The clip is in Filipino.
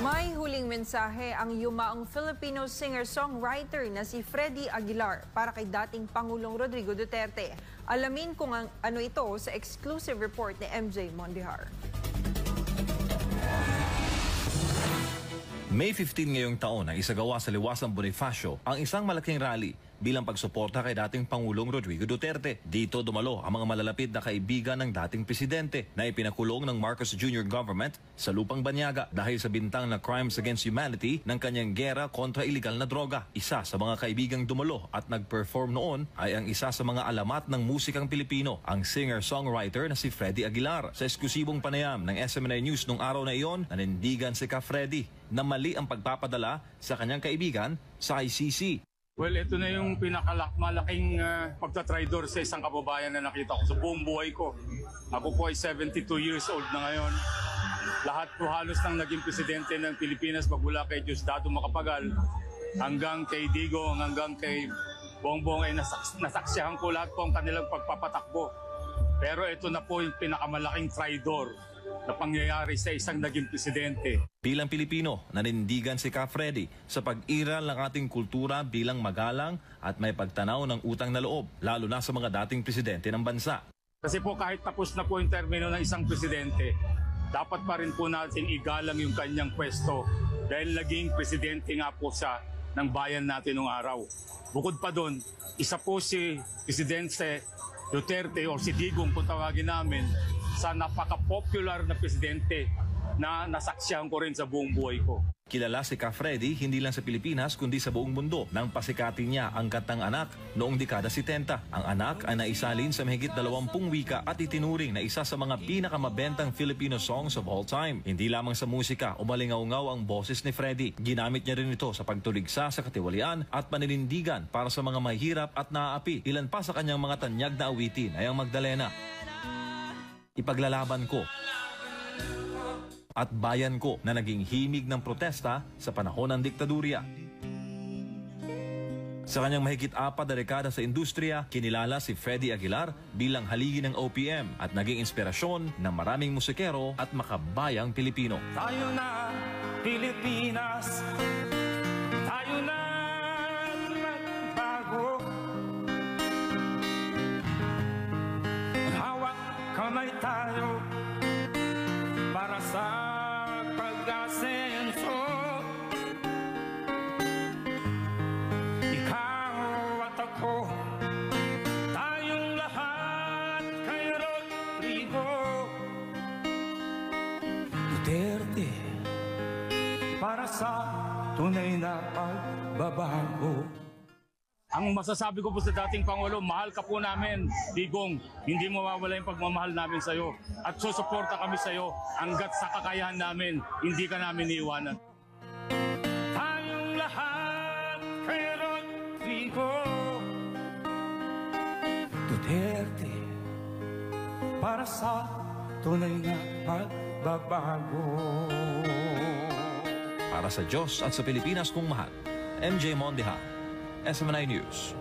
May huling mensahe ang yumaong Filipino singer-songwriter na si Freddy Aguilar para kay dating Pangulong Rodrigo Duterte. Alamin kung ano ito sa exclusive report ni MJ Mondihar. May 15 ngayong taon ang isagawa sa Liwasang Bonifacio ang isang malaking rally bilang pagsuporta kay dating Pangulong Rodrigo Duterte. Dito dumalo ang mga malalapit na kaibigan ng dating presidente na ipinakulong ng Marcos Jr. government sa lupang Banyaga dahil sa bintang na crimes against humanity ng kanyang gera kontra iligal na droga. Isa sa mga kaibigang dumalo at nag-perform noon ay ang isa sa mga alamat ng musikang Pilipino, ang singer-songwriter na si Freddy Aguilar. Sa eksklusibong panayam ng SMNI News nung araw na iyon, nanindigan si Freddy na mali ang pagpapadala sa kanyang kaibigan sa ICC. Well, ito na yung pinakamalaking pagtatraidor sa isang kababayan na nakita ko sa buong buhay ko. Ako po ay 72 years old na ngayon. Lahat po halos nang naging presidente ng Pilipinas magmula kay Diosdado Macapagal hanggang kay Digong, hanggang kay Bongbong ay nasaksihan ko lahat po ang kanilang pagpapatakbo. Pero ito na po yung pinakamalaking traidor na pangyayari sa isang naging presidente. Bilang Pilipino, nanindigan si Freddy sa pag-iral ng ating kultura bilang magalang at may pagtanaw ng utang na loob, lalo na sa mga dating presidente ng bansa. Kasi po kahit tapos na po yung termino ng isang presidente, dapat pa rin po natin igalang yung kanyang pwesto dahil naging presidente nga po siya ng bayan natin noong araw. Bukod pa doon, isa po si Presidente Duterte o si Digong kung tawagin namin sa napaka-popular na presidente na nasaksihan ko rin sa buong buhay ko. Kilala si Freddy hindi lang sa Pilipinas kundi sa buong mundo nang pasikatin niya ang Kantang Anak noong dekada 70. Ang anak ay naisalin sa mahigit 20 wika at itinuring na isa sa mga pinakamabentang Filipino songs of all time. Hindi lamang sa musika, umalingaw-ngaw ang boses ni Freddy. Ginamit niya rin ito sa pagtuligsa sa katiwalian at paninindigan para sa mga mahihirap at naaapi. Ilan pa sa kanyang mga tanyag na awitin ay ang Magdalena, Ipaglalaban Ko, at Bayan Ko na naging himig ng protesta sa panahon ng diktadurya. Sa kanyang mahigit 4 na dekada sa industriya, kinilala si Freddy Aguilar bilang haligi ng OPM at naging inspirasyon ng maraming musikero at makabayang Pilipino. Tayo na, Pilipinas, tayo na magbago. Hawak kamay tayo para sa pag-asenso. Ikaw at ako, tayong lahat kay Rodrigo Duterte para sa tunay na pagbabago. Ang masasabi ko po sa dating Pangulo, mahal ka po namin, Digong. Hindi mawawala yung pagmamahal namin sa iyo. At susuporta kami sa iyo hanggat sa kakayahan namin, hindi ka namin iiwanan. Tayong lahat kay Rodrigo Duterte para sa tunay na pagbabago. Para sa Diyos at sa Pilipinas kong mahal, MJ Mondihar, SMNI News.